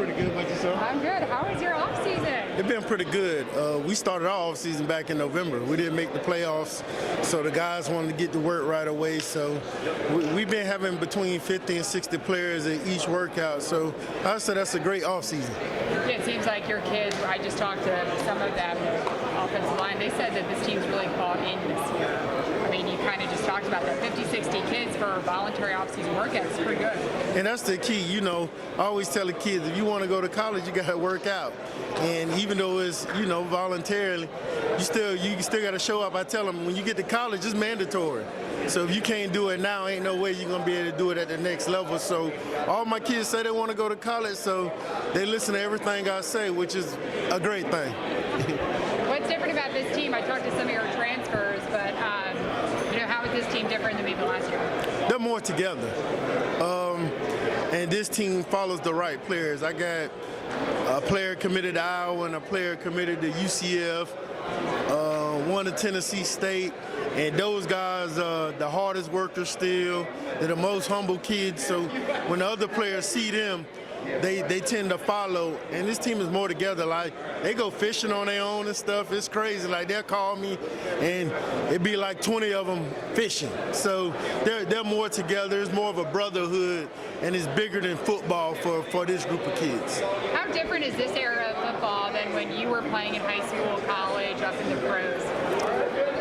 pretty good. About yourself? I'm good. How was your off season? It's been pretty good. We started our off season back in November. We didn't make the playoffs, so the guys wanted to get to work right away. So we've been having between 50 and 60 players at each workout. So I would say that's a great off season. It seems like your kids, I just talked to some of them, offensive line, they said that this team's really bought in this year. I mean, you kind of just talked about that 50, 60 kids for voluntary off-season workouts. It's pretty good. And that's the key. You know, I always tell the kids, if you want to go to college, you got to work out. And even though it's, you know, voluntarily, you still got to show up. I tell them, when you get to college, it's mandatory. So if you can't do it now, ain't no way you're going to be able to do it at the next level. So all my kids say they want to go to college, so they listen to everything I say, which is a great thing. What's different about this team? I talked to some of your transfers, but you know, how is this team different than maybe last year? They're more together. And this team follows the right players. I got a player committed to Iowa and a player committed to UCF, one to Tennessee State. And those guys are the hardest workers still. They're the most humble kids. So when the other players see them, they tend to follow. And this team is more together. Like, they go fishing on their own and stuff. It's crazy. Like, they'll call me, and it'd be like 20 of them fishing. So they're more together. It's more of a brotherhood, and it's bigger than football for this group of kids. How different is this era of football than when you were playing in high school, college, up in the pros?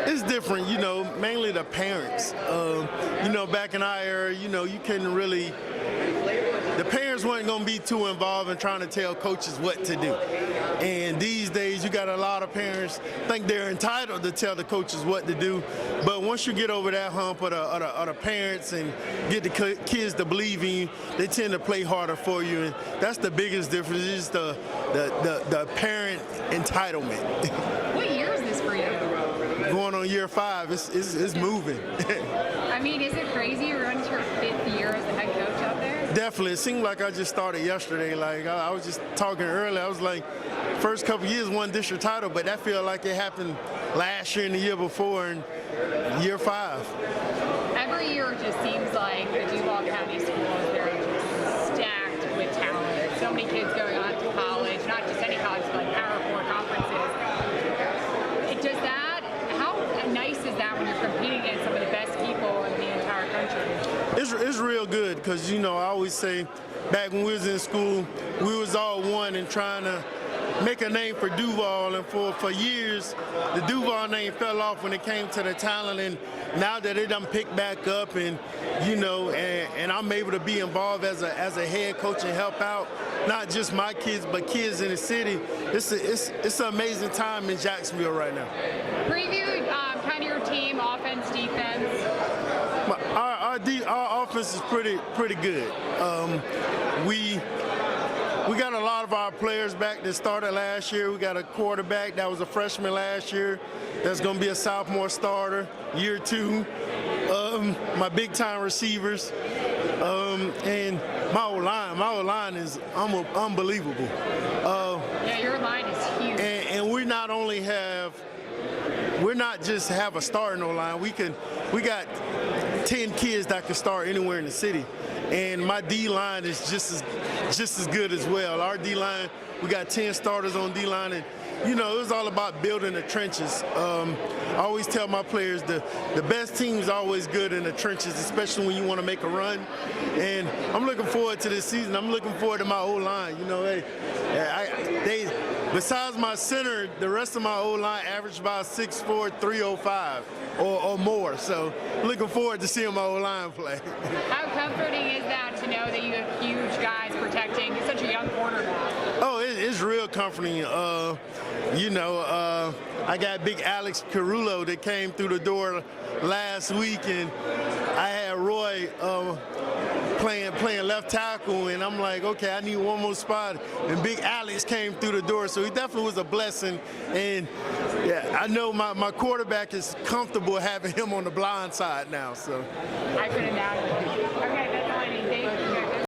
It's different, you know, mainly the parents. You know, back in our era, you know, you couldn't really, the parents weren't going to be too involved in trying to tell coaches what to do. And these days, you got a lot of parents think they're entitled to tell the coaches what to do. But once you get over that hump of the parents and get the kids to believe in you, they tend to play harder for you. And that's the biggest difference, is the parent entitlement. What year is this for you? Going on year 5, it's moving. I mean, is it crazy you're into your 5th year as the head coach out there? Definitely. It seemed like I just started yesterday. Like, I was just talking earlier. I was like, first couple years won district title, but that felt like it happened last year and the year before in year 5. Every year it just seems like the Duval County schools, they're just stacked with talent. So many kids going on to college, not just any college, but like Power 4 conferences. Does that, how nice is that when you're competing against some of the best people in the entire country? It's real good, because, you know, I always say back when we was in school, we was all one and trying to make a name for Duval, and for years the Duval name fell off when it came to the talent, and now that it done picked back up, and you know, and I'm able to be involved as a head coach and help out not just my kids but kids in the city. It's an amazing time in Jacksonville right now. Preview kind of your team, offense, defense. Our offense is pretty good. We got a lot of our players back that started last year. We got a quarterback that was a freshman last year that's going to be a sophomore starter, year 2. My big-time receivers. And my O-line is unbelievable. Yeah, your line is huge. And we're not just have a starting O-line. We got 10 kids that can start anywhere in the city. And my D-line is just as good as well. Our D-line, we got 10 starters on D-line, and you know, it was all about building the trenches. I always tell my players the best team is always good in the trenches, especially when you want to make a run. And I'm looking forward to this season. I'm looking forward to my O-line. You know, besides my center, the rest of my O-line averaged about 6'4", 305 or more. So looking forward to seeing my O-line play. How comforting is that to know that you have huge guys protecting such a young quarterback? Oh, it's real comforting. You know, I got big Alex Carullo that came through the door last week, and I had Roy playing left tackle, and I'm like, okay, I need one more spot. And big Alex came through the door, so he definitely was a blessing. And yeah, I know my quarterback is comfortable having him on the blind side now. So I couldn't doubt it. Okay.